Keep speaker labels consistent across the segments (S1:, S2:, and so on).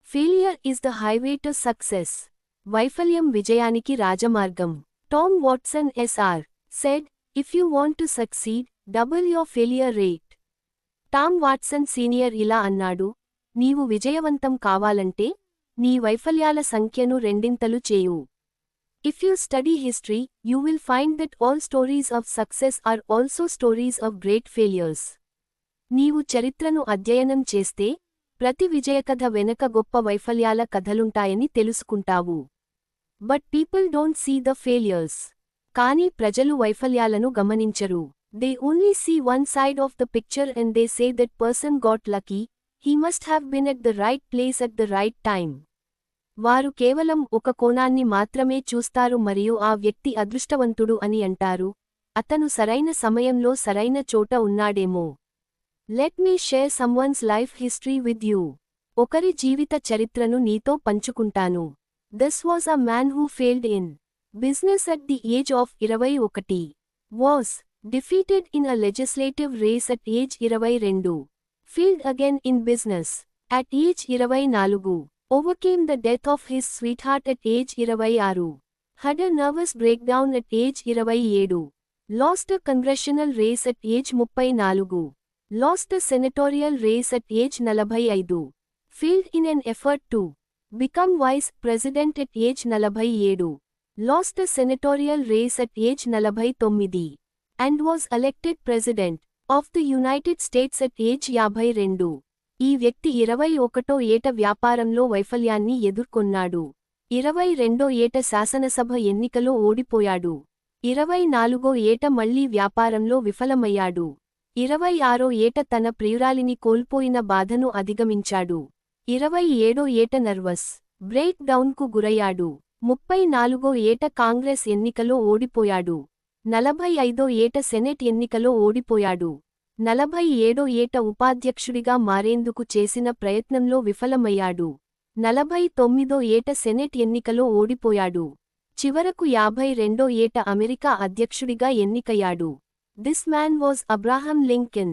S1: Failure is the highway to success. వైఫల్యం విజయానికి రాజమార్గం. Tom Watson Sr. said, if you want to succeed, double your failure rate. Tom Watson senior ఇలా అన్నాడు, నీవు విజయవంతం కావాలంటే నీ వైఫల్యాల సంఖ్యను రెండింతలు చేయు. If you study history, you will find that all stories of success are also stories of great failures. నీవు చరిత్రను అధ్యయనం చేస్తే ప్రతి విజయకథ వెనక గొప్ప వైఫల్యాల కథలుంటాయని తెలుసుకుంటావు. But people don't see the failures. కానీ ప్రజలు వైఫల్యాలను గమనించరు. They only see one side of the picture and they say that person got lucky, he must have been at the right place at the right time. వారు కేవలం ఒక కోణాన్ని మాత్రమే చూస్తారు మరియు ఆ వ్యక్తి అదృష్టవంతుడు అని అంటారు, అతను సరైన సమయంలో సరైన చోట ఉన్నాడేమో. Let me share someone's life history with you. ఒకరి జీవిత చరిత్రను నీతో పంచుకుంటాను. This was a man who failed in business at the age of 21. Was defeated in a legislative race at age 22. Failed again in business at age 24. Overcame the death of his sweetheart at age 26. Had a nervous breakdown at age 27. Lost a congressional race at age 34. Lost a senatorial race at age 45. Failed in an effort to become vice president at age 47. Lost a senatorial race at age 49. And was elected president of the United States at age 52. ఈ వ్యక్తి 21వ ఏట వ్యాపారంలో వైఫల్యాన్ని ఎదుర్కొన్నాడు. 22వ ఏట శాసనసభ ఎన్నికలో ఓడిపోయాడు. 24వ ఏట మళ్లీ వ్యాపారంలో విఫలమయ్యాడు. 26వ ఏట తన ప్రియురాలిని కోల్పోయిన బాధను అధిగమించాడు. 27వ ఏట నర్వస్ బ్రేక్ డౌన్కు గురయ్యాడు. 34వ ఏట కాంగ్రెస్ ఎన్నికలో ఓడిపోయాడు. 45వ ఏట సెనెట్ ఎన్నికలో ఓడిపోయాడు. 47వ ఏట ఉపాధ్యక్షుడిగా మారేందుకు చేసిన ప్రయత్నంలో విఫలమయ్యాడు. 49వ ఏట సెనెట్ ఎన్నికలో ఓడిపోయాడు. చివరకు 52వ ఏట అమెరికా అధ్యక్షుడిగా ఎన్నికయ్యాడు. This man was Abraham Lincoln.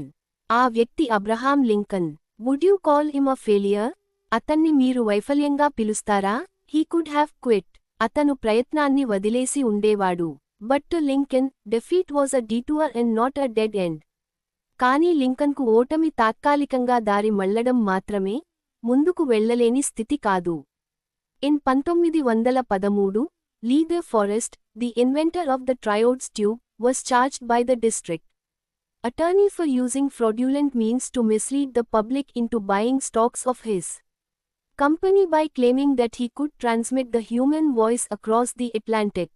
S1: ఆ వ్యక్తి Abraham Lincoln. Would you call him a failure? అతన్ని మీరు వైఫల్యంగా పిలుస్తారా? He could have quit. అతను ప్రయత్నాన్ని వదిలేసి ఉండేవాడు. But to Lincoln, defeat was a detour and not a dead end. కానీ లింకన్కు ఓటమి తాత్కాలికంగా దారి మళ్లడం మాత్రమే, ముందుకు వెళ్లలేని స్థితి కాదు. In 1913, Lee De Forest, the inventor of the triodes tube, was charged by the district attorney for using fraudulent means to mislead the public into buying stocks of his company by claiming that he could transmit the human voice across the Atlantic.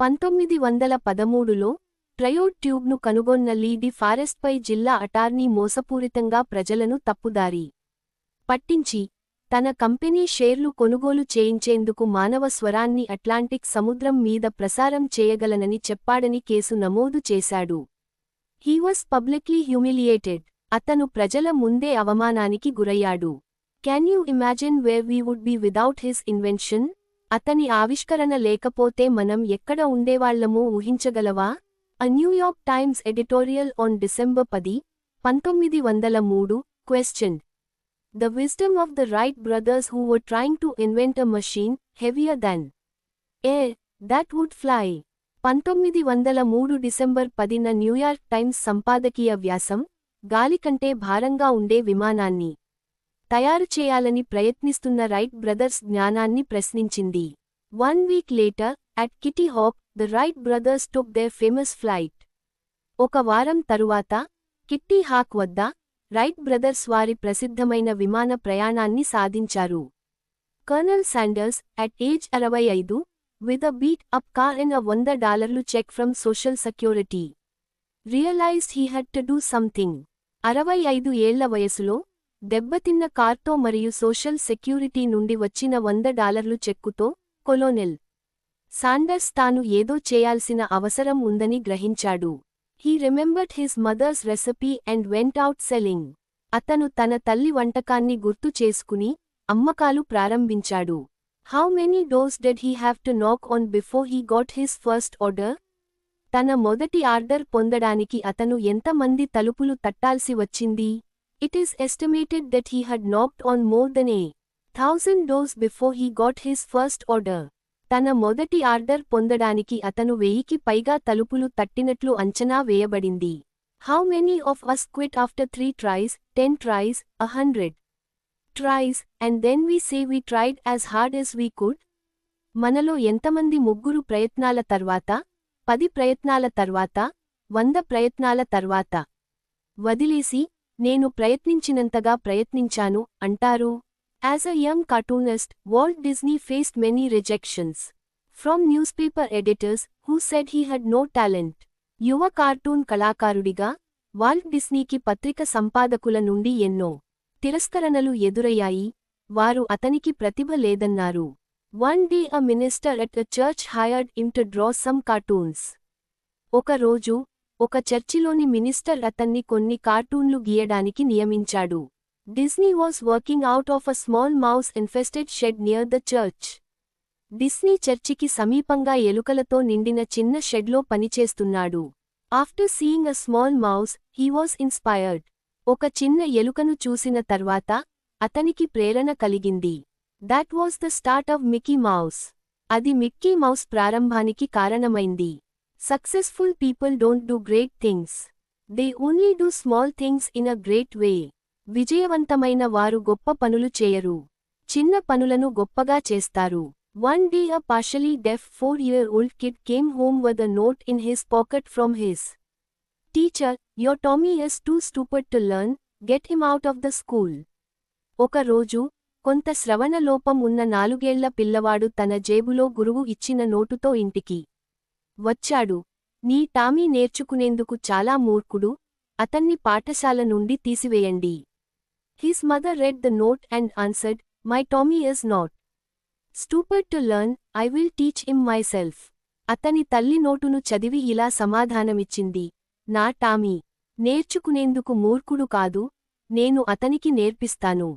S1: 1913లో triode ట్యూబ్ను కనుగొన్న Lee D ఫారెస్ట్పై జిల్లా attorney మోసపూరితంగా ప్రజలను తప్పుదారి పట్టించి తన company షేర్లు కొనుగోలు చేయించేందుకు మానవ స్వరాన్ని అట్లాంటిక్ సముద్రం మీద ప్రసారం చేయగలనని చెప్పాడని కేసు నమోదు చేశాడు. He was publicly humiliated. అతను ప్రజల ముందే అవమానానికి గురయ్యాడు. Can you imagine where we would be without his invention? అతని ఆవిష్కరణ లేకపోతే మనం ఎక్కడ ఉండేవాళ్లమో ఊహించగలవా? A New York Times editorial on December 10, 1903, questioned the wisdom of the Wright brothers who were trying to invent a machine heavier than air that would fly. 1903 December 10న New York Times సంపాదకీయ వ్యాసం, గాలి కంటే భారంగా ఉండే విమానాన్ని తయారు చేయాలని ప్రయత్నిస్తున్న రైట్ బ్రదర్స్ జ్ఞానాన్ని ప్రశ్నించింది. 1 week later, at Kitty Hawk, the Wright brothers took their famous flight. ఒక వారం తరువాత, కిట్టీ హాక్ వద్ద, రైట్ బ్రదర్స్ వారి ప్రసిద్ధమైన విమాన ప్రయాణాన్ని సాధించారు. Colonel Sanders, at age 65, with a beat-up car and a $100 check from Social Security, realized he had to do something. 65 ఏళ్ల వయసులో, దెబ్బతిన్న కార్తో మరియు సోషల్ సెక్యూరిటీ నుండి వచ్చిన $100 చెక్కుతో, కొలోనెల్ శాండర్స్ తాను ఏదో చేయాల్సిన అవసరం ఉందని గ్రహించాడు. He remembered his mother's recipe and went out selling. అతను తన తల్లి వంటకాన్ని గుర్తు చేసుకుని, అమ్మకాలు ప్రారంభించాడు. How many doors did he have to knock on before he got his first order? తన మొదటి ఆర్డర్ పొందడానికి అతను ఎంతమంది తలుపులు తట్టాల్సి వచ్చింది? It is estimated that he had knocked on more than 1,000 1,000 doors before he got his first order. తన మొదటి order పొందడానికి అతను 1000కి పైగా తలుపులు తట్టినట్లు అంచనా వేయబడింది. How many of us quit after 3 tries, 10 tries, 100 tries, and then we say we tried as hard as we could? మనలో ఎంతమంది ముగ్గురు ప్రయత్నాల తర్వాత, 10 ప్రయత్నాల తర్వాత, 100 ప్రయత్నాల తర్వాత వదిలేసి, నేను ప్రయత్నించినంతగా ప్రయత్నించాను అంటారు? As a young cartoonist, Walt Disney faced many rejections from newspaper editors who said he had no talent. యువ కార్టూన్ కళాకారుడిగా, వాల్ట్ డిస్నీకి పత్రిక సంపాదకుల నుండి ఎన్నో తిరస్కరణలు ఎదురయ్యాయి, వారు అతనికి ప్రతిభ లేదన్నారు. One day a minister at a church hired him to draw some cartoons. ఒక రోజు, ఒక చర్చిలోని మినిస్టర్ అతన్ని కొన్ని కార్టూన్లు గీయడానికి నియమించాడు. Disney was working out of a small mouse-infested shed near the church. Disney చర్చికి సమీపంగా ఎలుకలతో నిండిన చిన్న షెడ్లో పనిచేస్తున్నాడు. After seeing a small mouse, he was inspired. ఒక చిన్న ఎలుకను చూసిన తర్వాత, అతనికి ప్రేరణ కలిగింది. That was the start of Mickey Mouse. అది మిక్కీ మౌస్ ప్రారంభానికి కారణమైంది. Successful people don't do great things. They only do small things in a great way. విజయవంతమైన వారు గొప్ప పనులు చేయరు, చిన్న పనులను గొప్పగా చేస్తారు. One day a partially deaf 4-year-old kid came home with a note in his pocket from his teacher, "Your Tommy is too stupid to learn, get him out of the school." ఒక రోజు, కొంత శ్రవణ లోపం ఉన్న 4 ఏళ్ల పిల్లవాడు తన జేబులో గురువు ఇచ్చిన నోటుతో ఇంటికి వచ్చాడు. నీ టామీ నేర్చుకునేందుకు చాలా మూర్ఖుడు, అతన్ని పాఠశాల నుండి తీసివేయండి. His mother read the note and answered, "My Tommy is not stupid to learn, I will teach him myself." అతని తల్లి నోటును చదివి ఇలా సమాధానమిచ్చింది, నా టామీ నేర్చుకునేందుకు మూర్ఖుడు కాదు, నేను అతనికి నేర్పిస్తాను.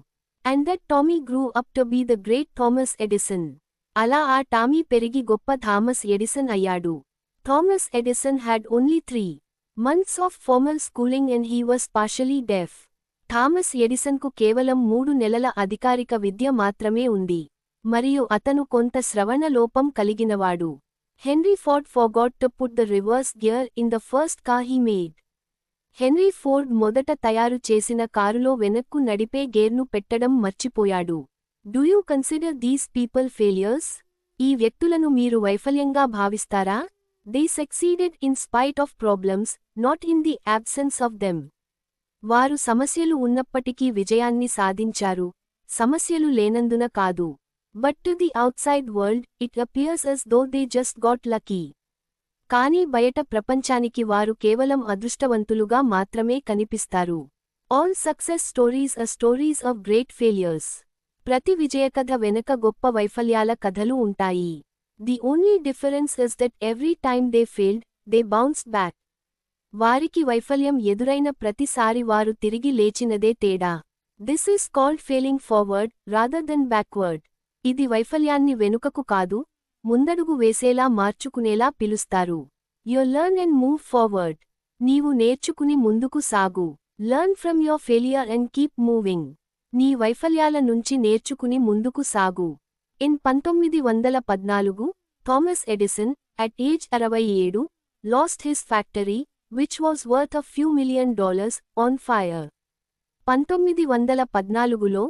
S1: And that Tommy grew up to be the great Thomas Edison. అలా ఆ టామీ పెరిగి గొప్ప థామస్ ఎడిసన్ అయ్యాడు. Thomas Edison had only 3 months of formal schooling and he was partially deaf. Thomas ఎడిసన్కు కేవలం 3 నెలల అధికారిక విద్య మాత్రమే ఉంది, మరియు అతను కొంత శ్రవణ లోపం కలిగినవాడు. Henry Ford forgot to put the reverse gear in the first car he made. Henry Ford మొదట తయారు చేసిన కారులో వెనక్కు నడిపే గేర్ను పెట్టడం మర్చిపోయాడు. Do you consider these people failures? ఈ వ్యక్తులను మీరు వైఫల్యంగా భావిస్తారా? They succeeded in spite of problems, not in the absence of them. వారు సమస్యలు ఉన్నప్పటికీ విజయాన్ని సాధించారు, సమస్యలు లేనందున కాదు. But to the outside world, it appears as though they just got lucky. కానీ బయట ప్రపంచానికి వారు కేవలం అదృష్టవంతులుగా మాత్రమే కనిపిస్తారు. All success stories are stories of great failures. ప్రతి విజయకథ వెనుక గొప్ప వైఫల్యాల కథలు ఉంటాయి. The only difference is that every time they failed, they bounced back. వారికి వైఫల్యం ఎదురైన ప్రతిసారి వారు తిరిగి లేచినదే తేడా. This is called failing forward, rather than backward. ఇది వైఫల్యాన్ని వెనుకకు కాదు, ముందడుగు వేసేలా మార్చుకునేలా పిలుస్తారు. You learn and move forward. నీవు నేర్చుకుని ముందుకు సాగు. Learn from your failure and keep moving. నీ వైఫల్యాల నుంచి నేర్చుకుని ముందుకు సాగు. In 1914, Thomas Edison, at age 67, lost his factory, which was worth a few $1 million, on fire. 1914లో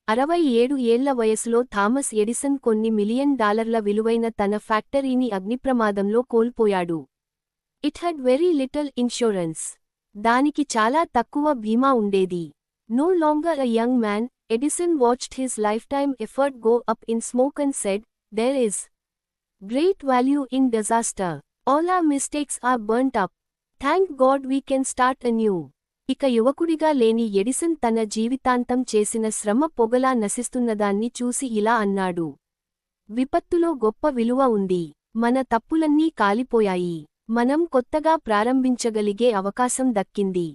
S1: 67 ఏళ్ల వయసులో థామస్ ఎడిసన్ కొన్ని $1 million విలువైన తన ఫ్యాక్టరీని అగ్నిప్రమాదంలో కోల్పోయాడు. It had very little insurance. దానికి చాలా తక్కువ బీమా ఉండేది. No longer a young man, Edison watched his lifetime effort go up in smoke and said, "There is great value in disaster. All our mistakes are burnt up. Thank God we can start anew." ఇక యువకుడిగా లేని Edison తన జీవితాంతం చేసిన శ్రమ పొగలా నశిస్తున్నదాన్ని చూసి ఇలా అన్నాడు, విపత్తులో గొప్ప విలువ ఉంది. మన తప్పులన్నీ కాలిపోయాయి. మనం కొత్తగా ప్రారంభించగలిగే అవకాశం దక్కింది.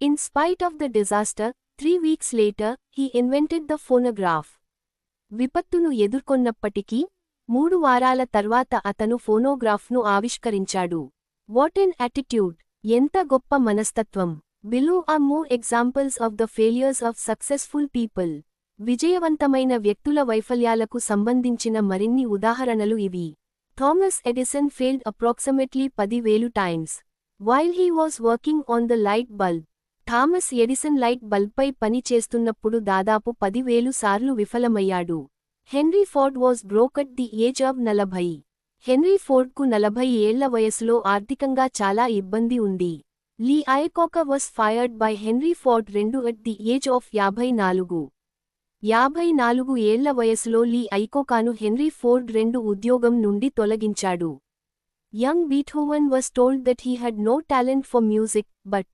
S1: In spite of the disaster, 3 weeks later, he invented the phonograph. విపత్తును ఎదుర్కొన్నప్పటికీ 3 వారాల తర్వాత అతను ఫోనోగ్రాఫ్ను ఆవిష్కరించాడు. What an attitude! ఎంత గొప్ప మనస్తత్వం! Below are more examples of the failures of successful people. విజయవంతమైన వ్యక్తుల వైఫల్యాలకు సంబంధించిన మరిన్ని ఉదాహరణలు ఇవి. Thomas Edison failed approximately 10,000 times while he was working on the light bulb. Thomas Edison light బల్బ్పై పని చేస్తున్నప్పుడు దాదాపు 10,000 సార్లు విఫలమయ్యాడు. Henry Ford was broke at the age of 40. Henry ఫోర్డ్కు 40 ఏళ్ల వయసులో ఆర్థికంగా చాలా ఇబ్బంది ఉంది. Lee Iacocca was fired by Henry Ford at the age of 54. 54 ఏళ్ల వయసులో లీ ఐకోకాను హెన్రీ ఫోర్డ్ ఉద్యోగం నుండి తొలగించాడు. Young Beethoven was told that he had no talent for music, but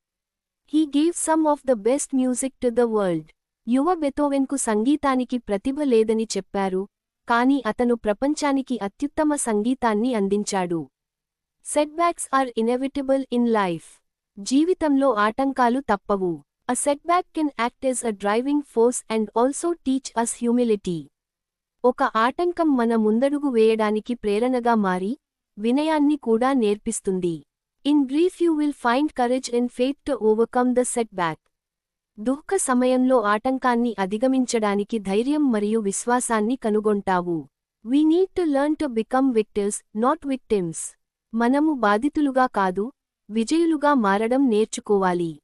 S1: he gave some of the best music to the world. యువ బెథోవెన్కు సంగీతానికి ప్రతిభ లేదని చెప్పారు, కానీ అతను ప్రపంచానికి అత్యుత్తమ సంగీతాన్ని అందించాడు. Setbacks are inevitable in life. జీవితంలో ఆటంకాలు తప్పవు. A setback can act as a driving force and also teach us humility. ఒక ఆటంకం మన ముందడుగు వేయడానికి ప్రేరణగా మారి, వినయాన్ని కూడా నేర్పిస్తుంది. In grief you will find courage and faith to overcome the setback. దుఃఖ సమయంలో ఆటంకాన్ని అధిగమించడానికి ధైర్యం మరియు విశ్వాసాన్ని కనుగొంటావు. We need to learn to become victors, not victims. మనము బాధితులుగా కాదు, విజయులుగా మారడం నేర్చుకోవాలి.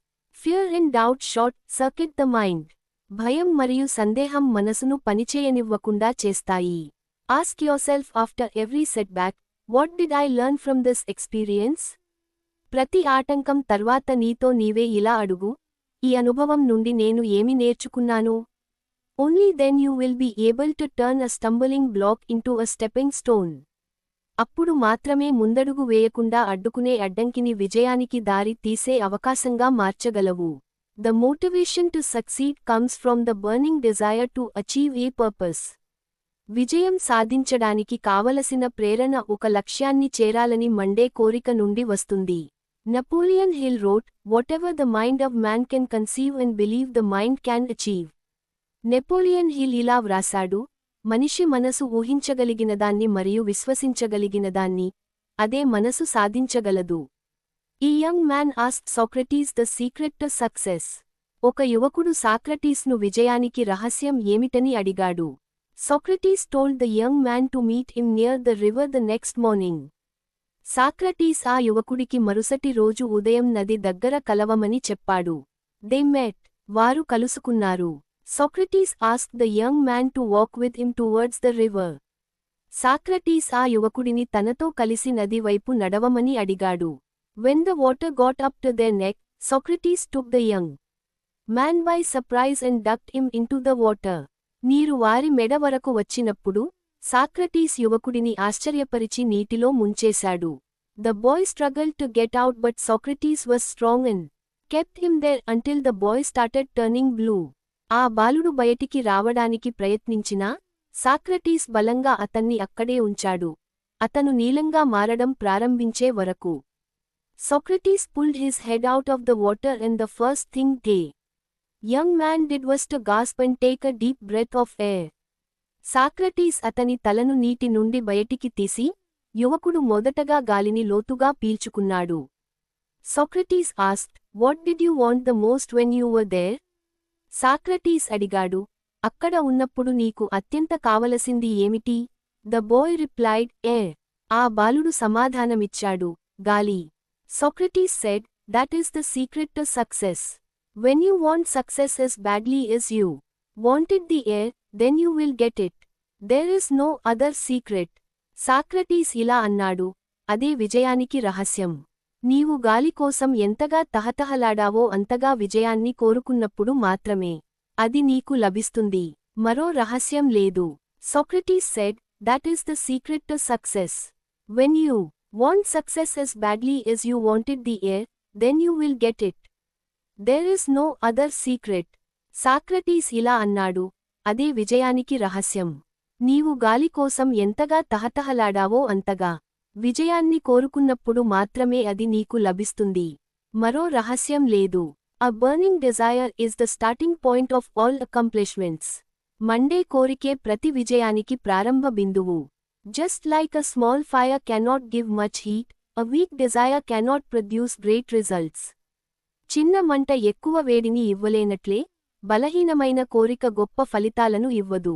S1: Fear and doubt short circuit the mind. భయం మరియు సందేహం మనసును పనిచేయనివ్వకుండా చేస్తాయి. Ask yourself after every setback, what did I learn from this experience? ప్రతి ఆటంకం తర్వాత నీతో నీవే ఇలా అడుగు, ఈ అనుభవం నుండి నేను ఏమి నేర్చుకున్నాను? Only then you will be able to turn a stumbling block into a stepping stone. అప్పుడు మాత్రమే ముందడుగు వేయకుండా అడ్డుకునే అడ్డంకిని విజయానికి దారి తీసే అవకాశంగా మార్చగలవు. The motivation to succeed comes from the burning desire to achieve a purpose. విజయం సాధించడానికి కావలసిన ప్రేరణ ఒక లక్ష్యాన్ని చేరాలని మండే కోరిక నుండి వస్తుంది. Napoleon Hill wrote, "Whatever the mind of man can conceive and believe the mind can achieve." Napoleon hill ఇలా వ్రాసాడు, మనిషి మనసు ఊహించగలిగినదాన్ని మరియు విశ్వసించగలిగినదాన్ని, అదే మనసు సాధించగలదు. ఈ young man asked Socrates the secret to success. ఒక యువకుడు సాక్రటీస్ను విజయానికి రహస్యం ఏమిటని అడిగాడు. Socrates told the young man to meet him near the river the next morning. Socrates ఆ యువకుడికి మరుసటి రోజు ఉదయం నది దగ్గర కలవమని చెప్పాడు. దే మెట్. వారు కలుసుకున్నారు. Socrates asked the young man to walk with him towards the river. Socrates ఆ యువకుడిని తనతో కలిసి నది వైపు నడవమని అడిగాడు. When the water got up to their neck, Socrates took the young man by surprise and ducked him into the water. నీరు వారి మెడ వరకు వచ్చినప్పుడు, సాక్రటీస్ యువకుడిని ఆశ్చర్యపరిచి నీటిలో ముంచేశాడు. The boy struggled to get out but Socrates was strong and kept him there until the boy started turning blue. ఆ బాలుడు బయటికి రావడానికి ప్రయత్నించినా, సాక్రటీస్ బలంగా అతన్ని అక్కడే ఉంచాడు, అతను నీలంగా మారడం ప్రారంభించే వరకు. Socrates pulled his head out of the water and the first thing the young man did was to gasp and take a deep breath of air. Socrates అతని తలను నీటి నుండి బయటికి తీసి, యువకుడు మొదటగా గాలిని లోతుగా పీల్చుకున్నాడు. Socrates asked, "what did you want the most when you were there?" Socrates అడిగాడు, అక్కడ ఉన్నప్పుడు నీకు అత్యంత కావలసింది ఏమిటి? The boy replied, air. ఆ బాలుడు సమాధానమిచ్చాడు, గాలి. Socrates said, "that is the secret to success. When you want success as badly as you wanted the air, then you will get it. There is no other secret." Socrates ఇలా అన్నాడు, అదే విజయానికి రహస్యం. నీవు గాలి కోసం ఎంతగా తహతహలాడావో అంతగా విజయాన్ని కోరుకున్నప్పుడు మాత్రమే అది నీకు లభిస్తుంది. మరో రహస్యం లేదు. Socrates said, "that is the secret to success. When you want success as badly as you wanted the air, then you will get it. There is no other secret." Socrates ఇలా అన్నాడు, అదే విజయానికి రహస్యం. నీవు గాలి కోసం ఎంతగా తహతహలాడావో అంతగా విజయాన్ని కోరుకున్నప్పుడు మాత్రమే అది నీకు లభిస్తుంది. మరో రహస్యం లేదు. A burning desire is the starting point of all accomplishments. Monday కోరికే ప్రతి విజయానికి ప్రారంభ బిందువు. Just like a small fire cannot give much heat, a weak desire cannot produce great results. చిన్న మంట ఎక్కువ వేడిని ఇవ్వలేనట్లే, బలహీనమైన కోరిక గొప్ప ఫలితాలను ఇవ్వదు.